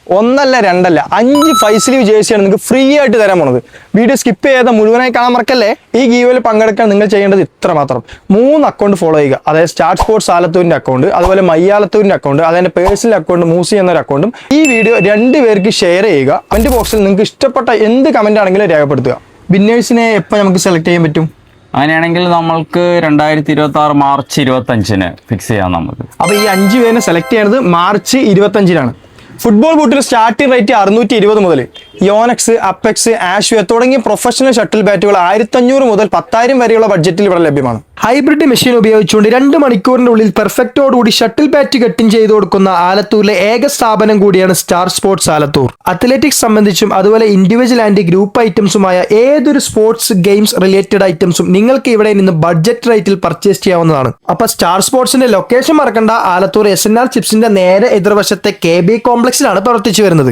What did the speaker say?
ഒന്നല്ല രണ്ടല്ല 5 5 സ്ലീവ് ജേഴ്സിയാണ് നിങ്ങൾക്ക് ഫ്രീ ആയിട്ട് തരാൻ പോണത്. വീഡിയോ സ്കിപ്പ് ചെയ്താൽ മുഴുവനായി കാണാൻ മറക്കല്ലേ. ഈ ഗീവിൽ പങ്കെടുക്കാൻ നിങ്ങൾ ചെയ്യേണ്ടത് ഇത്ര മാത്രം: 3 അക്കൗണ്ട് ഫോളോ ചെയ്യുക. അതായത് സ്റ്റാർട്ട് സ്പോർട്സ് ആലത്തൂരിന്റെ അക്കൗണ്ട്, അതുപോലെ മയ്യാലത്തൂരിന്റെ അക്കൗണ്ട്, അതെന്റെ പേഴ്സണൽ അക്കൗണ്ട് മൂസി എന്നൊരു അക്കൗണ്ടും. ഈ വീഡിയോ 2 പേർക്ക് ഷെയർ ചെയ്യുക. കമന്റ് ബോക്സിൽ നിങ്ങൾക്ക് ഇഷ്ടപ്പെട്ട എന്ത് കമന്റ് ആണെങ്കിലും രേഖപ്പെടുത്തുക. വിന്നേഴ്സിനെ എപ്പോൾ നമുക്ക് സെലക്ട് ചെയ്യാൻ പറ്റും? അങ്ങനെയാണെങ്കിൽ നമ്മൾക്ക് 2026 മാർച്ച് 25-ന് ഫിക്സ് ചെയ്യാം നമുക്ക്. അപ്പൊ ഈ 5 പേരിനെ സെലക്ട് ചെയ്യുന്നത് മാർച്ച് 25-നാണ്. ഫുട്ബോൾ ബൂട്ടിൽ സ്റ്റാർട്ടിംഗ് റേറ്റ് 620 മുതൽ യോനെക്സ്, അപ്പെക്സ്, ആഷ്വ തുടങ്ങിയ പ്രൊഫഷണൽ ഷട്ടിൽ ബാറ്റുകൾ 1500 മുതൽ 10,000 വരെയുള്ള ബഡ്ജറ്റിൽ ഇവിടെ ലഭ്യമാണ്. ഹൈബ്രിഡ് മെഷീൻ ഉപയോഗിച്ചുകൊണ്ട് 2 മണിക്കൂറിന്റെ ഉള്ളിൽ പെർഫെക്റ്റോടുകൂടി ഷട്ടിൽ ബാറ്റ് കട്ടിങ് ചെയ്തു കൊടുക്കുന്ന ആലത്തൂരിലെ ഏക സ്ഥാപനം കൂടിയാണ് സ്റ്റാർ സ്പോർട്സ് ആലത്തൂർ. അത്ലറ്റിക്സ് സംബന്ധിച്ചും അതുപോലെ ഇൻഡിവിജ്വൽ ആൻഡ് ഗ്രൂപ്പ് ഐറ്റംസുമായ ഏതൊരു സ്പോർട്സ് ഗെയിംസ് റിലേറ്റഡ് ഐറ്റംസും നിങ്ങൾക്ക് ഇവിടെ നിന്ന് ബഡ്ജറ്റ് റേറ്റിൽ പർച്ചേസ് ചെയ്യാവുന്നതാണ്. അപ്പൊ സ്റ്റാർ സ്പോർട്സിന്റെ ലൊക്കേഷൻ മറക്കണ്ട. ആലത്തൂർ SNR ചിപ്സിന്റെ നേരെ എതിർവശത്തെ KB കോംപ്ലക്സിലാണ് പ്രവർത്തിച്ചു വരുന്നത്.